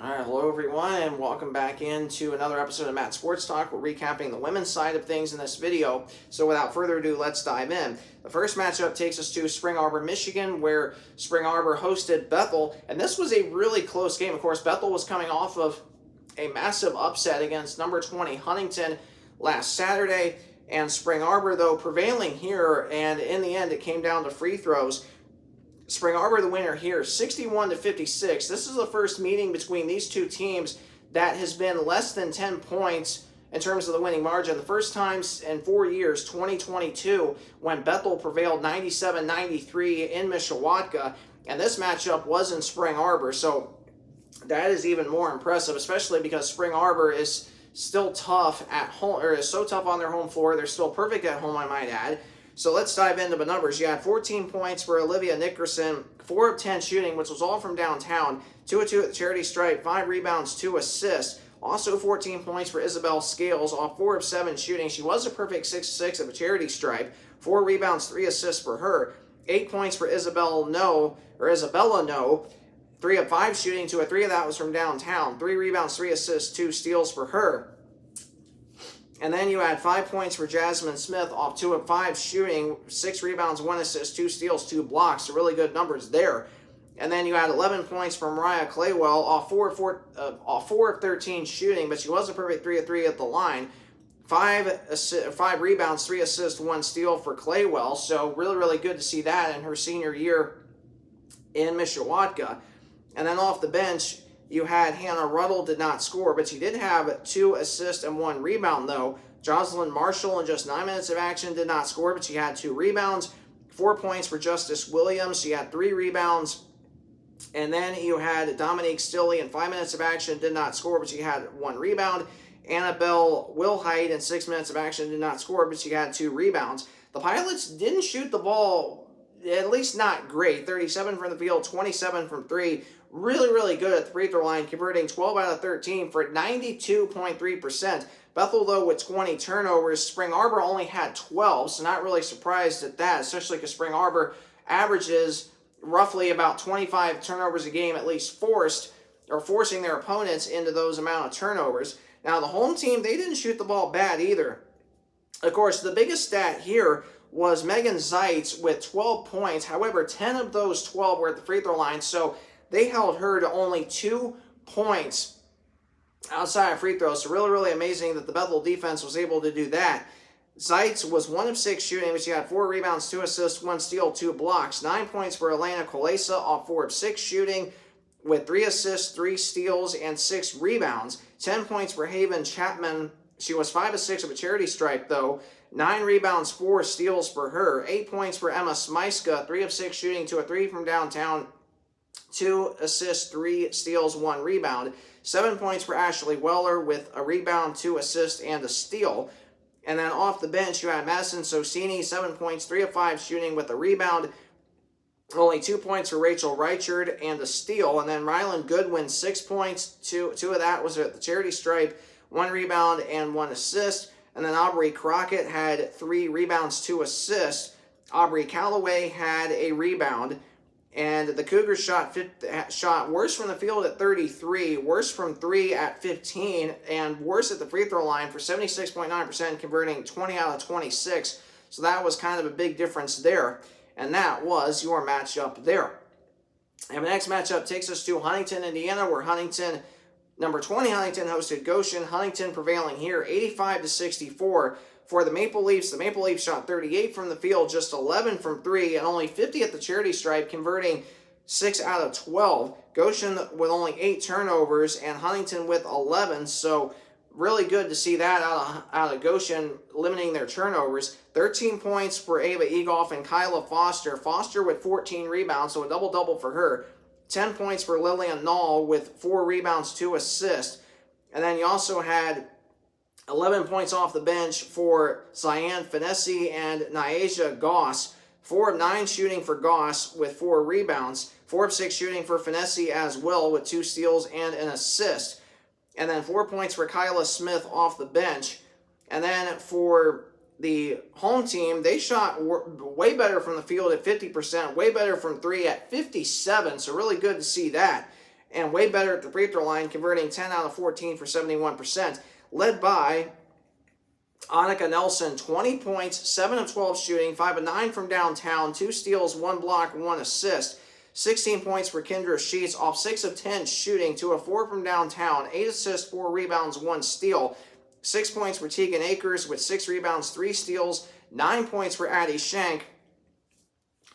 All right, hello everyone, and welcome back into another episode of Matt Sports Talk. We're recapping the women's side of things in this video. So without further ado, let's dive in. The first matchup takes us to Spring Arbor, Michigan, where Spring Arbor hosted Bethel, and this was a really close game. Of course, Bethel was coming off of a massive upset against number 20 Huntington last Saturday, and Spring Arbor, though, prevailing here, and in the end, it came down to free throws. Spring Arbor the winner here, 61-56. This is the first meeting between these two teams that has been less than 10 points in terms of the winning margin. The first time in 4 years, 2022, when Bethel prevailed 97-93 in Mishawaka, and this matchup was in Spring Arbor. So that is even more impressive, especially because Spring Arbor is still tough at home, or is so tough on their home floor. They're still perfect at home, I might add. So let's dive into the numbers. You had 14 points for Olivia Nickerson, 4 of 10 shooting, which was all from downtown, 2 of 2 at the charity stripe, 5 rebounds, 2 assists. Also 14 points for Isabel Scales, off 4 of 7 shooting. She was a perfect 6-6 of a charity stripe, 4 rebounds, 3 assists for her. 8 points for Isabella No, 3 of 5 shooting, 2 of 3 of that was from downtown, 3 rebounds, 3 assists, 2 steals for her. And then you had 5 points for Jasmine Smith off 2 of 5 shooting, 6 rebounds, 1 assist, 2 steals, 2 blocks. So really good numbers there. And then you had 11 points from Mariah Claywell off 4 of 13 shooting, but she was a perfect 3 of 3 at the line. 5 rebounds, 3 assists, 1 steal for Claywell. So really good to see that in her senior year in Mishawaka. And then off the bench, you had Hannah Ruddle did not score, but she did have 2 assists and 1 rebound, though. Jocelyn Marshall, in just 9 minutes of action, did not score, but she had 2 rebounds. 4 points for Justice Williams. She had 3 rebounds. And then you had Dominique Stilley, in 5 minutes of action, did not score, but she had 1 rebound. Annabelle Wilhite, in 6 minutes of action, did not score, but she had 2 rebounds. The Pilots didn't shoot the ball, at least not great. 37 from the field, 27 from 3. Really good at the free throw line, converting 12 out of 13 for 92.3%. Bethel, though, with 20 turnovers. Spring Arbor only had 12, so not really surprised at that, especially because Spring Arbor averages roughly about 25 turnovers a game, at least forcing their opponents into those amount of turnovers. Now, the home team, they didn't shoot the ball bad either. Of course, the biggest stat here was Megan Zeitz with 12 points. However, 10 of those 12 were at the free throw line, so they held her to only 2 points outside of free throws. So really amazing that the Bethel defense was able to do that. Zeitz was 1 of 6 shooting, but she had 4 rebounds, 2 assists, 1 steal, 2 blocks. 9 points for Elena Kolesa off 4 of 6 shooting with 3 assists, 3 steals, and 6 rebounds. 10 points for Haven Chapman. She was 5 of 6 of a charity stripe, though. 9 rebounds, 4 steals for her. 8 points for Emma Smyska, 3 of 6 shooting, 2 of 3 from downtown. 2 assists, 3 steals, 1 rebound. 7 points for Ashley Weller with a rebound, 2 assists, and a steal. And then off the bench, you had Madison Socini, 7 points, 3 of 5 shooting with a rebound. Only 2 points for Rachel Reichard and a steal. And then Rylan Goodwin, 6 points, 2 of that was at the charity stripe, 1 rebound and 1 assist. And then Aubrey Crockett had 3 rebounds, 2 assists. Aubrey Calloway had a rebound. And the Cougars shot worse from the field at 33, worse from 3 at 15, and worse at the free throw line for 76.9%, converting 20 out of 26. So that was kind of a big difference there. And that was your matchup there. And the next matchup takes us to Huntington, Indiana, where number 20 Huntington hosted Goshen. Huntington prevailing here 85-64. For the Maple Leafs shot 38 from the field, just 11 from 3, and only 50 at the charity stripe, converting 6 out of 12. Goshen with only 8 turnovers, and Huntington with 11, so really good to see that out of Goshen, limiting their turnovers. 13 points for Ava Egoff and Kyla Foster. Foster with 14 rebounds, so a double-double for her. 10 points for Lillian Nall with 4 rebounds, 2 assists. And then you also had 11 points off the bench for Cyan Finesse and Nyasia Goss. 4 of 9 shooting for Goss with 4 rebounds. 4 of 6 shooting for Finesse as well with 2 steals and an assist. And then 4 points for Kyla Smith off the bench. And then for the home team, they shot way better from the field at 50%, way better from 3 at 57%, so really good to see that. and way better at the free throw line, converting 10 out of 14 for 71%, led by Annika Nelson, 20 points, 7 of 12 shooting, 5 of 9 from downtown, 2 steals, 1 block, 1 assist. 16 points for Kendra Sheets off 6 of 10 shooting, 2 of 4 from downtown, 8 assists, 4 rebounds, 1 steal. 6 points for Tegan Akers with 6 rebounds, 3 steals, 9 points for Addie Shank,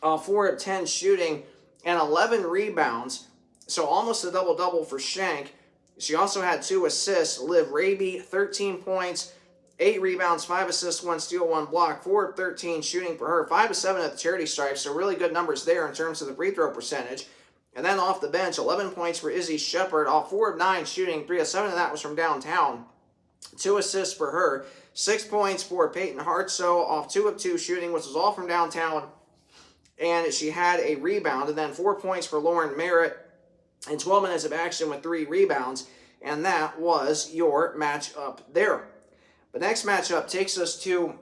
4 of 10 shooting, and 11 rebounds. So almost a double-double for Shank. She also had 2 assists. Liv Raby, 13 points, 8 rebounds, 5 assists, 1 steal, 1 block, 4 of 13 shooting for her, 5 of 7 at the charity stripe, so really good numbers there in terms of the free throw percentage. And then off the bench, 11 points for Izzy Shepard, off 4 of 9 shooting, 3 of 7 of that was from downtown. 2 assists for her, 6 points for Peyton Hartsoe, off 2 of 2 shooting, which was all from downtown, and she had a rebound. And then 4 points for Lauren Merritt in 12 minutes of action with 3 rebounds, and that was your matchup there. The next matchup takes us to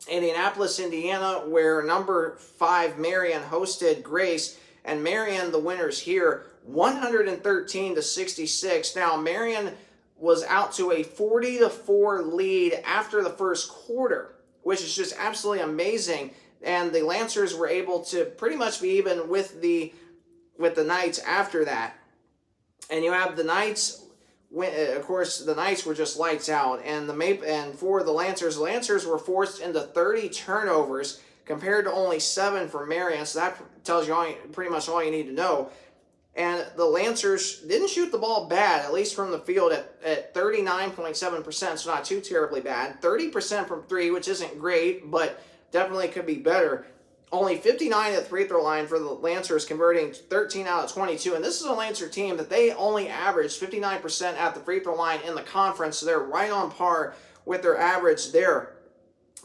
Indianapolis, Indiana, where number 5 Marion hosted Grace, and Marion, the winners here, 113-66. Now, Marion was out to a 40-4 lead after the first quarter, which is just absolutely amazing. And the Lancers were able to pretty much be even with the Knights after that. And you have the Knights. Of course, the Knights were just lights out, and for the Lancers were forced into 30 turnovers compared to only 7 for Marion. So that tells you pretty much all you need to know. And the Lancers didn't shoot the ball bad, at least from the field, at 39.7%, so not too terribly bad. 30% from 3, which isn't great, but definitely could be better. Only 59 at the free throw line for the Lancers, converting 13 out of 22. And this is a Lancer team that they only averaged 59% at the free throw line in the conference, so they're right on par with their average there.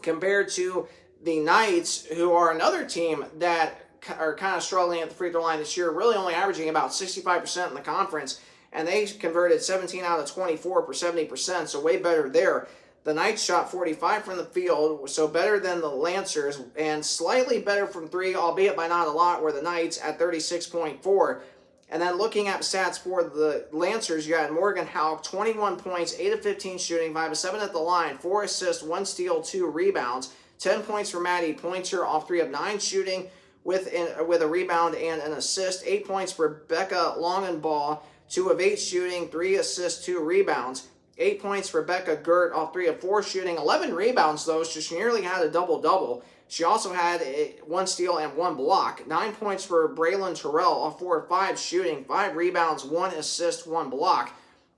Compared to the Knights, who are another team that are kind of struggling at the free throw line this year, really only averaging about 65% in the conference, and they converted 17 out of 24 for 70%, so way better there. The Knights shot 45 from the field, so better than the Lancers, and slightly better from 3, albeit by not a lot, where the Knights at 36.4. And then looking at stats for the Lancers, you had Morgan Houck, 21 points, 8 of 15 shooting, 5 of 7 at the line, 4 assists, 1 steal, 2 rebounds. 10 points for Maddie Pointer, off 3 of 9 shooting, with a rebound and an assist. 8 points for Becca Longenbaugh, 2 of 8 shooting, 3 assists, 2 rebounds. 8 points for Becca Gert, off 3 of 4 shooting. 11 rebounds, though, so she nearly had a double-double. She also had 1 steal and 1 block. 9 points for Braylon Terrell, off 4 of 5 shooting. 5 rebounds, 1 assist, 1 block.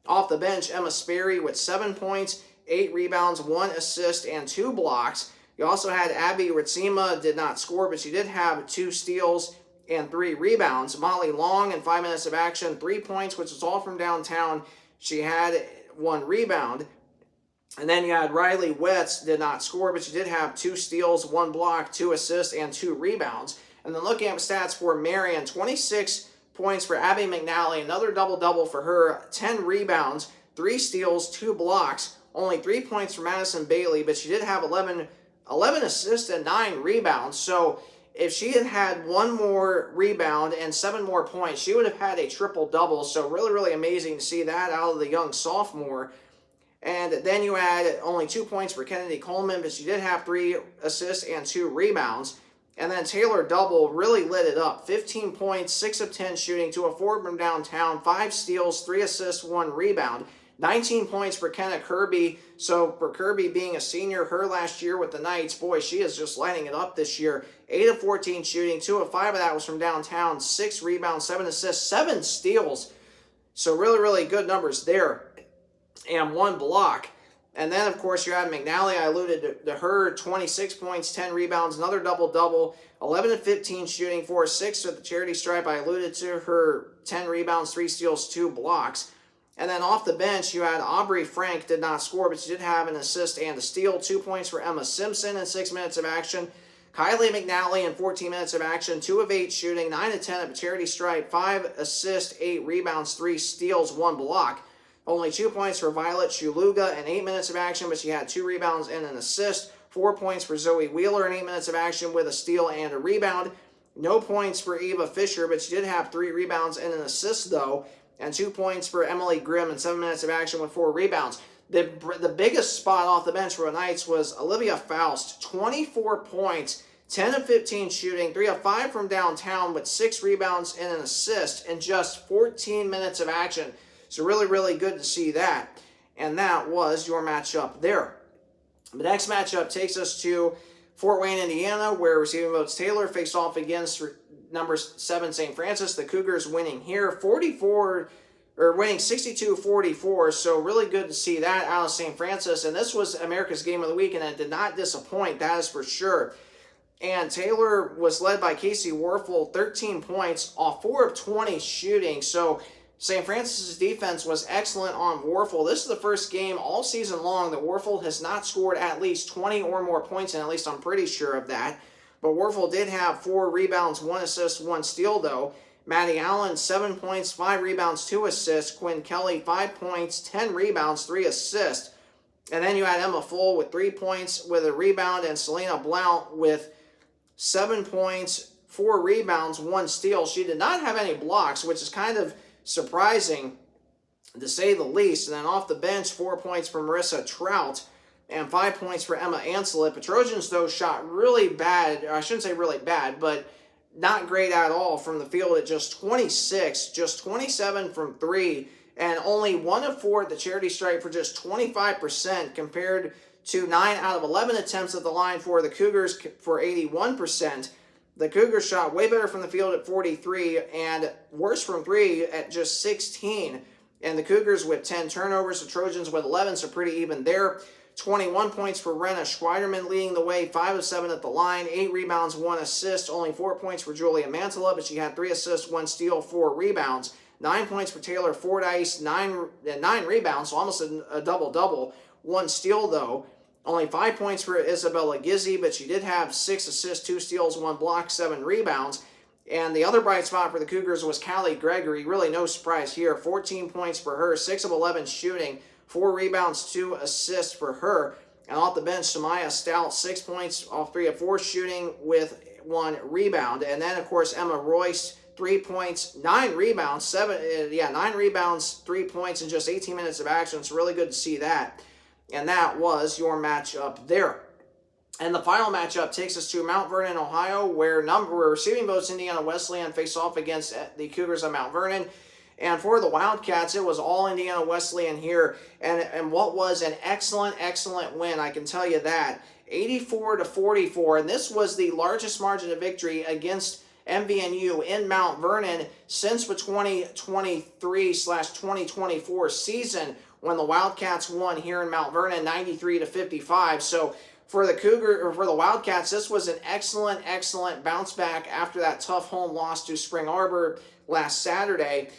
Off the bench, Emma Sperry with 7 points, 8 rebounds, 1 assist, and 2 blocks. You also had Abby Ritzema, did not score, but she did have 2 steals and 3 rebounds. Molly Long in 5 minutes of action, 3 points, which was all from downtown. She had 1 rebound. And then you had Riley Wetz, did not score, but she did have 2 steals, 1 block, 2 assists, and 2 rebounds. And then looking at stats for Marion, 26 points for Abby McNally, another double-double for her, 10 rebounds, 3 steals, 2 blocks, only 3 points for Madison Bailey, but she did have 11 assists and 9 rebounds. So if she had had 1 more rebound and 7 more points, she would have had a triple-double. So really, really amazing to see that out of the young sophomore. And then you had only 2 points for Kennedy Coleman, but she did have 3 assists and 2 rebounds. And then Taylor Double really lit it up. 15 points, 6 of 10 shooting, 2 of 4 from downtown, 5 steals, 3 assists, 1 rebound. 19 points for Kenna Kirby. So for Kirby being a senior, her last year with the Knights, boy, she is just lighting it up this year. 8 of 14 shooting, 2 of 5 of that was from downtown, 6 rebounds, 7 assists, 7 steals. So really, really good numbers there. And 1 block. And then, of course, you had McNally. I alluded to her, 26 points, 10 rebounds, another double-double, 11 of 15 shooting, 4 of 6 at the charity stripe. I alluded to her, 10 rebounds, 3 steals, 2 blocks. And then off the bench, you had Aubrey Frank, did not score, but she did have an assist and a steal. 2 points for Emma Simpson in 6 minutes of action. Kylie McNally in 14 minutes of action, 2 of 8 shooting, 9 of 10 at the charity stripe, 5 assists, 8 rebounds, 3 steals, 1 block. Only 2 points for Violet Shuluga in 8 minutes of action, but she had 2 rebounds and an assist. 4 points for Zoe Wheeler in 8 minutes of action with a steal and a rebound. No points for Eva Fisher, but she did have 3 rebounds and an assist, though. and 2 points for Emily Grimm in 7 minutes of action with 4 rebounds. The biggest spot off the bench for the Knights was Olivia Faust, 24 points, 10 of 15 shooting, 3 of 5 from downtown with 6 rebounds and an assist in just 14 minutes of action. So really, really good to see that. And that was your matchup there. The next matchup takes us to Fort Wayne, Indiana, where Receiving Votes Taylor faced off against number 7 St. Francis. The Cougars winning here winning 62-44. So really good to see that out of St. Francis. And this was America's Game of the Week, and it did not disappoint, that is for sure. And Taylor was led by Casey Warfel, 13 points off 4 of 20 shooting. So St. Francis's defense was excellent on Warfel. This is the first game all season long that Warfel has not scored at least 20 or more points, and at least I'm pretty sure of that. But Warfel did have 4 rebounds, 1 assist, 1 steal, though. Maddie Allen, 7 points, 5 rebounds, 2 assists. Quinn Kelly, 5 points, 10 rebounds, 3 assists. And then you had Emma Full with 3 points with a rebound, and Selena Blount with 7 points, 4 rebounds, 1 steal. She did not have any blocks, which is kind of surprising, to say the least. And then off the bench, 4 points for Marissa Trout and 5 points for Emma Anselip. The Trojans, though, shot really bad. I shouldn't say really bad, but not great at all from the field at just 26, just 27 from 3, and only 1 of 4 at the charity stripe for just 25% compared to 9 out of 11 attempts at the line for the Cougars for 81%. The Cougars shot way better from the field at 43 and worse from 3 at just 16. And the Cougars with 10 turnovers, the Trojans with 11, so pretty even there. 21 points for Renna Schweiderman leading the way, 5 of 7 at the line, 8 rebounds, 1 assist, only 4 points for Julia Mantala, but she had 3 assists, 1 steal, 4 rebounds. 9 points for Taylor Fordyce, 9 rebounds, so almost a double-double. 1 steal, though. Only 5 points for Isabella Gizzi, but she did have 6 assists, 2 steals, 1 block, 7 rebounds. And the other bright spot for the Cougars was Callie Gregory. Really no surprise here. 14 points for her, 6 of 11 shooting, 4 rebounds, 2 assists for her. And off the bench, Samaya Stout, 6 points off 3 of 4 shooting with 1 rebound. And then, of course, Emma Royce, 3 points, 9 rebounds, 9 rebounds, 3 points in just 18 minutes of action. It's really good to see that. And that was your matchup there. And the final matchup takes us to Mount Vernon, Ohio, where Receiving Votes Indiana Wesleyan face off against the Cougars of Mount Vernon. And for the Wildcats, it was all Indiana Wesleyan here. And what was an excellent, excellent win, I can tell you that. 84-44. And this was the largest margin of victory against MVNU in Mount Vernon since the 2023/2024 season, when the Wildcats won here in Mount Vernon 93-55. So for the Wildcats, this was an excellent, excellent bounce back after that tough home loss to Spring Arbor last Saturday.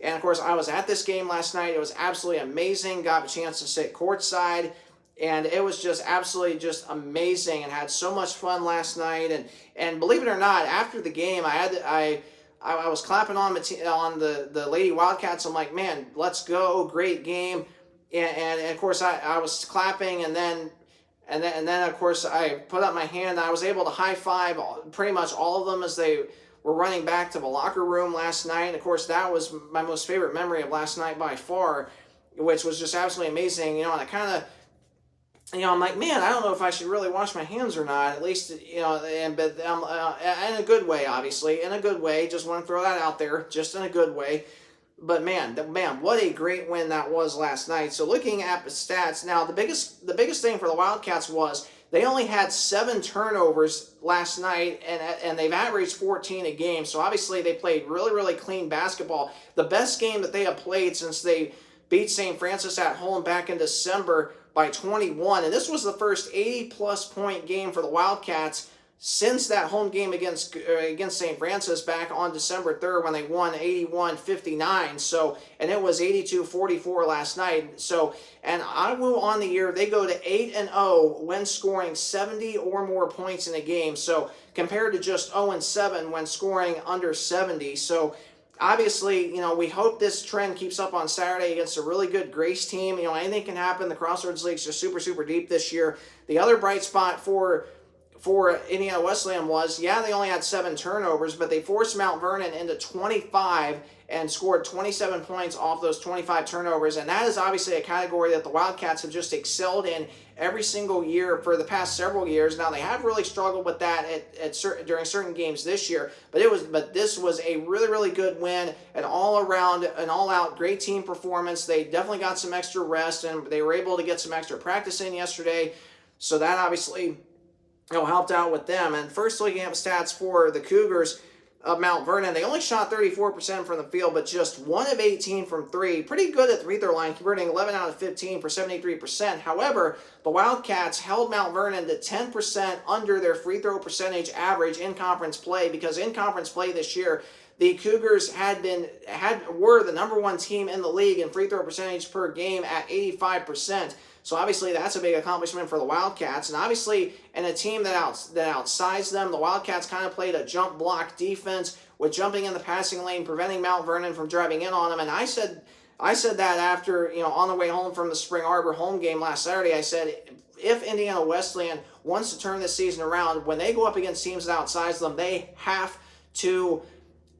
And of course, I was at this game last night. It was absolutely amazing. Got a chance to sit courtside, and it was just absolutely just amazing, and had so much fun last night. And believe it or not, after the game, I was clapping on the Lady Wildcats. I'm like, man, let's go, great game. And of course I was clapping, and then of course I put up my hand. I was able to high five pretty much all of them as they were running back to the locker room last night. And of course that was my most favorite memory of last night by far, which was just absolutely amazing. And I kind of, I'm like, man, I don't know if I should really wash my hands or not. At least, but in a good way, obviously, in a good way. Just want to throw that out there, just in a good way. But man, what a great win that was last night. So looking at the stats now, the biggest thing for the Wildcats was they only had 7 turnovers last night, and they've averaged 14 a game. So obviously they played really, really clean basketball. The best game that they have played since they beat St. Francis at home back in December by 21. And this was the first 80-plus point game for the Wildcats since that home game against St. Francis back on December 3rd, when they won 81-59. So, and it was 82-44 last night. So, and Iowa on the year, they go to 8-0 when scoring 70 or more points in a game. So, compared to just 0-7 when scoring under 70. So, obviously, we hope this trend keeps up on Saturday against a really good Grace team. Anything can happen. The Crossroads League's just super, super deep this year. The other bright spot for for Indiana Wesleyan was, yeah, they only had 7 turnovers, but they forced Mount Vernon into 25 and scored 27 points off those 25 turnovers. And that is obviously a category that the Wildcats have just excelled in every single year for the past several years. Now, they have really struggled with that during certain games this year, but this was a really, really good win, an all-out great team performance. They definitely got some extra rest, and they were able to get some extra practice in yesterday. So that obviously helped out with them. And first, looking at stats for the Cougars of Mount Vernon, they only shot 34% from the field, but just 1 of 18 from 3. Pretty good at the free throw line, converting 11 out of 15 for 73%. However, the Wildcats held Mount Vernon to 10% under their free throw percentage average in conference play, because in conference play this year, the Cougars were the number 1 team in the league in free throw percentage per game at 85%. So obviously that's a big accomplishment for the Wildcats. And obviously in a team that outsized them, the Wildcats kind of played a jump block defense with jumping in the passing lane, preventing Mount Vernon from driving in on them. And I said that after, on the way home from the Spring Arbor home game last Saturday, I said, if Indiana Wesleyan wants to turn this season around, when they go up against teams that outsize them, they have to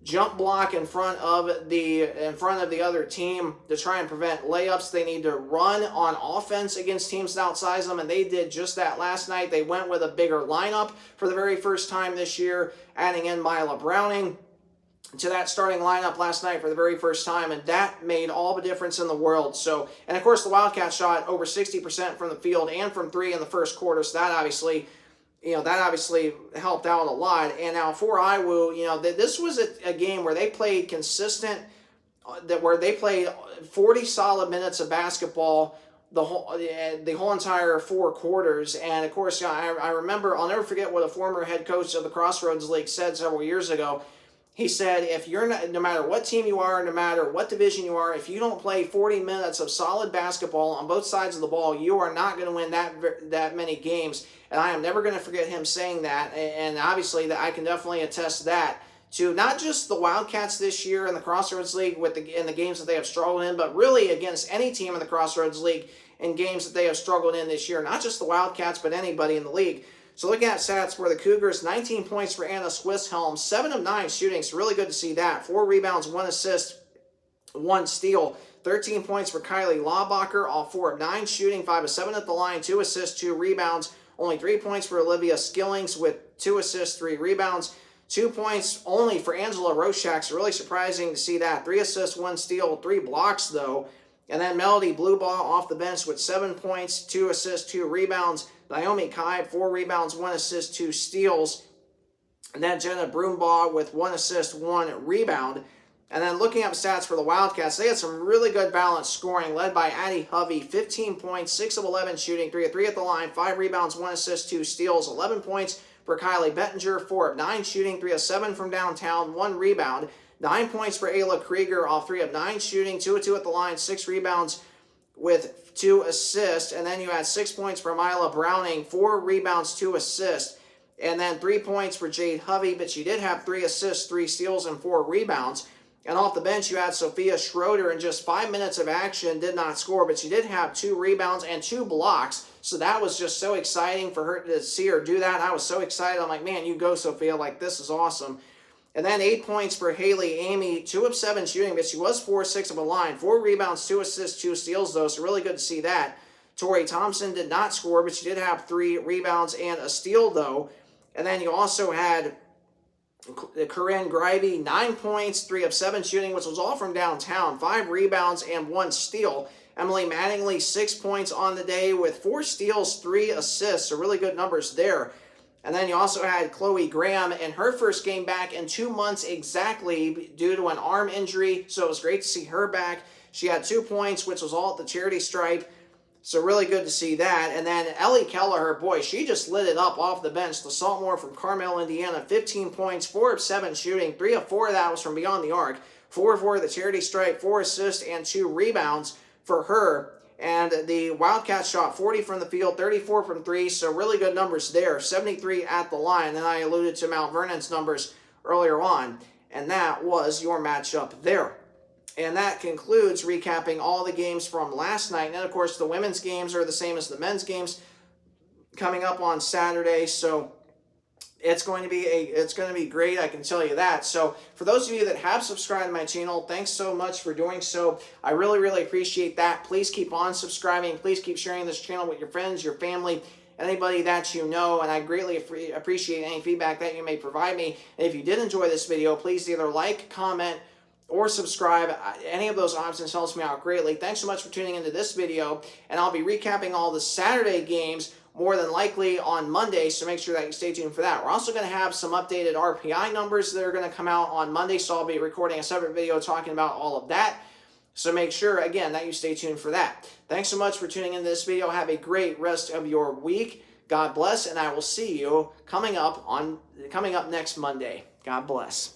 jump block in front of the other team to try and prevent layups. They need to run on offense against teams that outsize them, and they did just that last night. They went with a bigger lineup for the very first time this year, adding in Mila Browning to that starting lineup last night for the very first time, and that made all the difference in the world. So, and of course, the Wildcats shot over 60% from the field and from 3 in the first quarter, so that obviously helped out a lot. And now for IWU, this was a game where they played consistent, where they played 40 solid minutes of basketball the whole entire 4 quarters. And of course, I remember, I'll never forget what a former head coach of the Crossroads League said several years ago. He said, if you're not, no matter what team you are, no matter what division you are, if you don't play 40 minutes of solid basketball on both sides of the ball, you are not going to win that many games. And I am never going to forget him saying that. And obviously, that I can definitely attest that to not just the Wildcats this year in the Crossroads League in the games that they have struggled in, but really against any team in the Crossroads League in games that they have struggled in this year. Not just the Wildcats, but anybody in the league. So looking at stats for the Cougars, 19 points for Anna Swisshelm, 7 of 9 shooting, so really good to see that. 4 rebounds, 1 assist, 1 steal. 13 points for Kylie Laubacher, all 4 of 9 shooting, 5 of 7 at the line, 2 assists, 2 rebounds. Only 3 points for Olivia Skillings with 2 assists, 3 rebounds. 2 points only for Angela Roshak, so really surprising to see that. 3 assists, 1 steal, 3 blocks though. And then Melody Bluebaugh off the bench with 7 points, 2 assists, 2 rebounds. Naomi Kai, 4 rebounds, 1 assist, 2 steals. And then Jenna Broombaugh with 1 assist, 1 rebound. And then looking up stats for the Wildcats, they had some really good balanced scoring, led by Addie Hovey, 15 points, 6 of 11 shooting, 3 of 3 at the line, 5 rebounds, 1 assist, 2 steals, 11 points for Kylie Bettinger, 4 of 9 shooting, 3 of 7 from downtown, 1 rebound. 9 points for Ayla Krieger, all 3 of 9 shooting, 2 of 2 at the line, 6 rebounds with 2 assists. And then you had 6 points for Mila Browning, 4 rebounds, 2 assists. And then 3 points for Jade Hovey, but she did have 3 assists, 3 steals, and 4 rebounds. And off the bench, you had Sophia Schroeder in just 5 minutes of action, did not score, but she did have 2 rebounds and 2 blocks. So that was just so exciting for her to see her do that. I was so excited. I'm like, man, you go, Sophia. Like, this is awesome. And then 8 points for Haley Amy, 2 of 7 shooting, but she was 4-6 of a line. 4 rebounds, 2 assists, 2 steals, though, so really good to see that. Tori Thompson did not score, but she did have 3 rebounds and a steal, though. And then you also had Corinne Grivey, 9 points, 3 of 7 shooting, which was all from downtown, 5 rebounds and 1 steal. Emily Mattingly, 6 points on the day with 4 steals, 3 assists, so really good numbers there. And then you also had Chloe Graham in her first game back in 2 months exactly due to an arm injury, so it was great to see her back. She had 2 points, which was all at the charity stripe, so really good to see that. And then Ellie Kelleher, boy, she just lit it up off the bench. The sophomore from Carmel, Indiana, 15 points, 4 of 7 shooting, 3 of 4 of that was from beyond the arc, 4 of 4 at the charity stripe, 4 assists, and 2 rebounds for her. And the Wildcats shot 40 from the field, 34 from 3, so really good numbers there. 73 at the line. And I alluded to Mount Vernon's numbers earlier on, and that was your matchup there. And that concludes recapping all the games from last night. And of course, the women's games are the same as the men's games coming up on Saturday. So it's going to be great, I can tell you that. So for those of you that have subscribed to my channel, thanks so much for doing so. I really, really appreciate that. Please keep on subscribing. Please keep sharing this channel with your friends, your family, anybody that you know, and I greatly appreciate any feedback that you may provide me. And if you did enjoy this video, please either like, comment, or subscribe. Any of those options helps me out greatly. Thanks so much for tuning into this video, and I'll be recapping all the Saturday games more than likely on Monday, so make sure that you stay tuned for that. We're also going to have some updated RPI numbers that are going to come out on Monday, so I'll be recording a separate video talking about all of that. So make sure, again, that you stay tuned for that. Thanks so much for tuning into this video. Have a great rest of your week. God bless, and I will see you coming up next Monday. God bless.